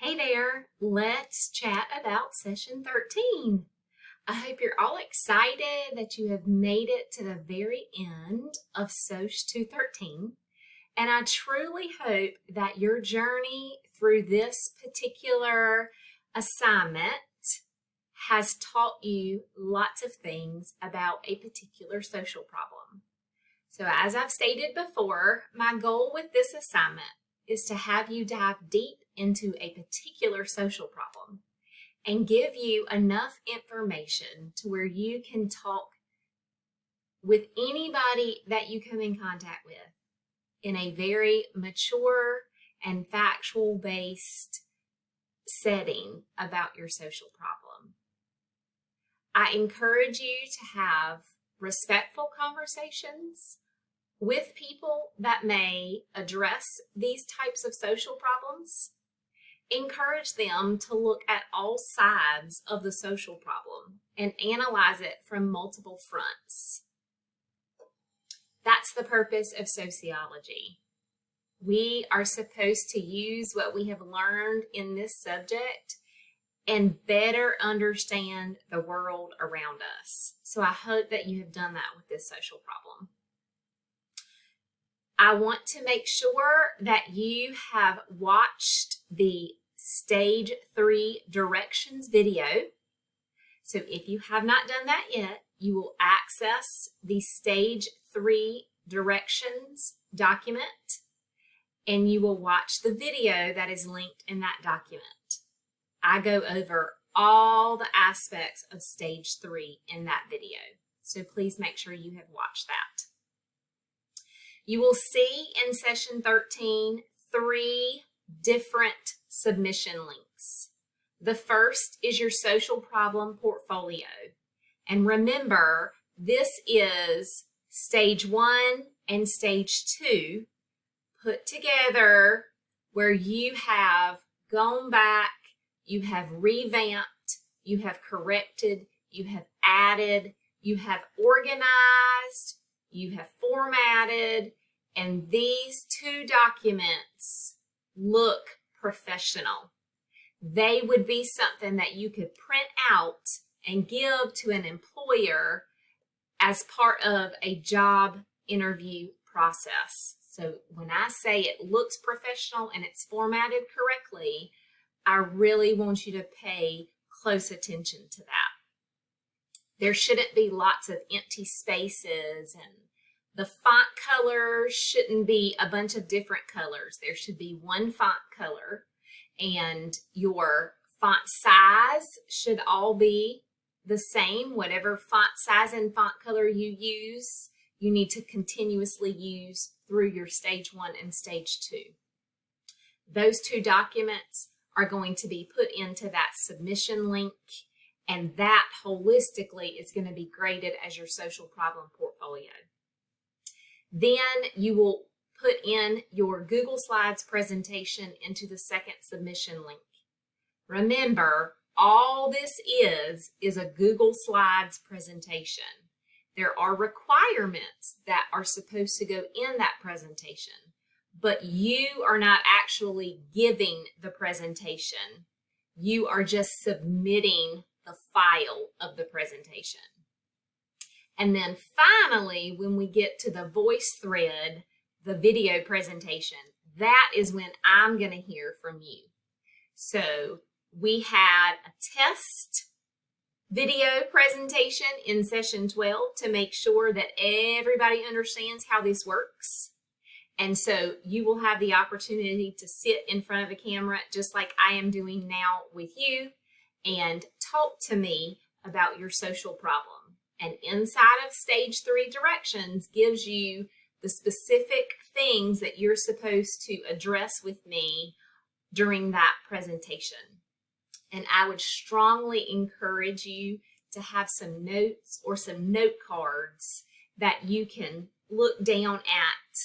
Hey there, let's chat about session 13. I hope you're all excited that you have made it to the very end of SOC 213. And I truly hope that your journey through this particular assignment has taught you lots of things about a particular social problem. So as I've stated before, my goal with this assignment is to have you dive deep into a particular social problem and give you enough information to where you can talk with anybody that you come in contact with in a very mature and factual based setting about your social problem. I encourage you to have respectful conversations with people that may address these types of social problems. Encourage them to look at all sides of the social problem and analyze it from multiple fronts. That's the purpose of sociology. We are supposed to use what we have learned in this subject and better understand the world around us. So I hope that you have done that with this social problem. I want to make sure that you have watched the Stage 3 directions video. So if you have not done that yet, you will access the Stage 3 directions document and you will watch the video that is linked in that document. I go over all the aspects of Stage 3 in that video. So please make sure you have watched that. You will see in session 13 3 different submission links. The first is your social problem portfolio. And remember, this is stage 1 and stage 2 put together where you have gone back, you have revamped, you have corrected, you have added, you have organized, you have formatted, and these 2 documents look professional. They would be something that you could print out and give to an employer as part of a job interview process. So when I say it looks professional and it's formatted correctly, I really want you to pay close attention to that. There shouldn't be lots of empty spaces, and the font colors shouldn't be a bunch of different colors. There should be one font color, and your font size should all be the same. Whatever font size and font color you use, you need to continuously use through your stage 1 and stage 2. Those 2 documents are going to be put into that submission link, and that holistically is going to be graded as your social problem portfolio. Then you will put in your Google Slides presentation into the second submission link. Remember, all this is a Google Slides presentation. There are requirements that are supposed to go in that presentation, but you are not actually giving the presentation. You are just submitting the file of the presentation. And then finally, when we get to the voice thread, the video presentation, that is when I'm going to hear from you. So we had a test video presentation in session 12 to make sure that everybody understands how this works. And so you will have the opportunity to sit in front of a camera just like I am doing now with you and talk to me about your social problem. And inside of stage 3 directions gives you the specific things that you're supposed to address with me during that presentation. And I would strongly encourage you to have some notes or some note cards that you can look down at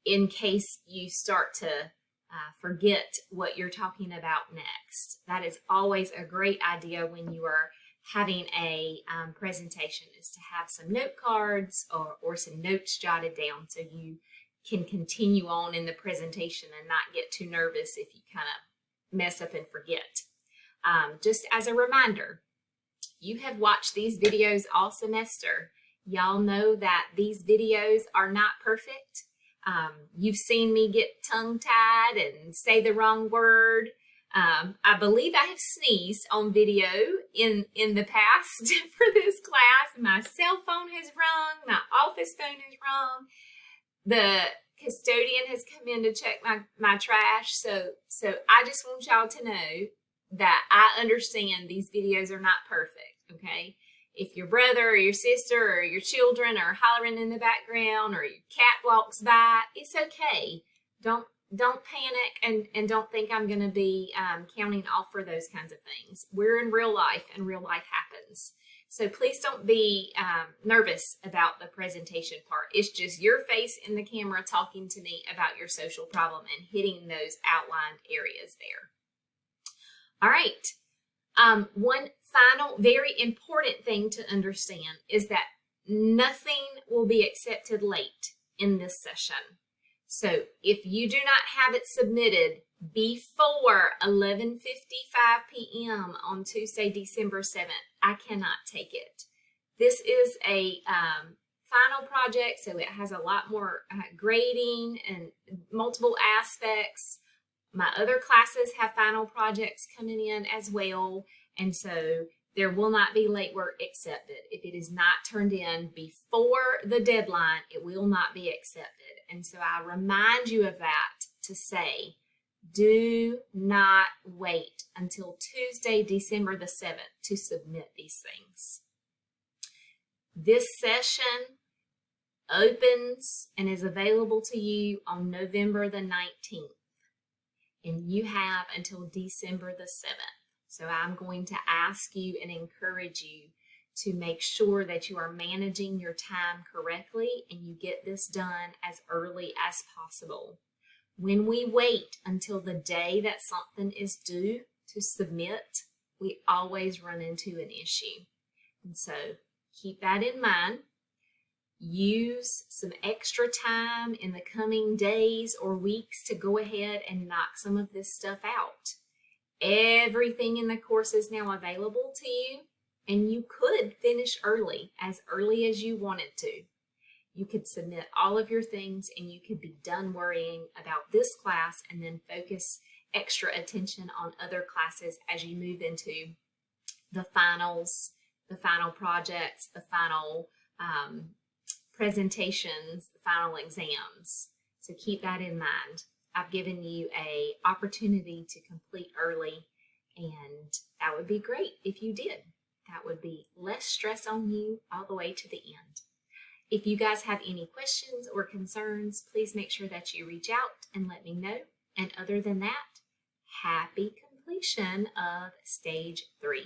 in case you start to forget what you're talking about next. That is always a great idea when you are having a presentation, is to have some note cards or some notes jotted down so you can continue on in the presentation and not get too nervous if you kind of mess up and forget. Just as a reminder, you have watched these videos all semester. Y'all know that these videos are not perfect. You've seen me get tongue-tied and say the wrong word. I believe I have sneezed on video in the past for this class. My cell phone has rung. My office phone has rung. The custodian has come in to check my trash. So I just want y'all to know that I understand these videos are not perfect, okay? If your brother or your sister or your children are hollering in the background or your cat walks by, it's okay. Don't panic and don't think I'm going to be counting off for those kinds of things. We're in real life and real life happens. So please don't be nervous about the presentation part. It's just your face in the camera talking to me about your social problem and hitting those outlined areas there. All right. One final very important thing to understand is that nothing will be accepted late in this session. So if you do not have it submitted before 11:55 p.m. on Tuesday, December 7th, I cannot take it. This is a final project, so it has a lot more grading and multiple aspects. My other classes have final projects coming in as well, and so there will not be late work accepted. If it is not turned in before the deadline, it will not be accepted. And so I remind you of that to say, do not wait until Tuesday, December the 7th to submit these things. This session opens and is available to you on November the 19th. And you have until December the 7th. So I'm going to ask you and encourage you to make sure that you are managing your time correctly and you get this done as early as possible. When we wait until the day that something is due to submit, we always run into an issue. And so keep that in mind. Use some extra time in the coming days or weeks to go ahead and knock some of this stuff out. Everything in the course is now available to you, and you could finish early as you wanted to. You could submit all of your things and you could be done worrying about this class and then focus extra attention on other classes as you move into the finals, the final projects, the final presentations, the final exams. So keep that in mind. I've given you an opportunity to complete early, and that would be great if you did. That would be less stress on you all the way to the end. If you guys have any questions or concerns, please make sure that you reach out and let me know. And other than that, happy completion of stage 3.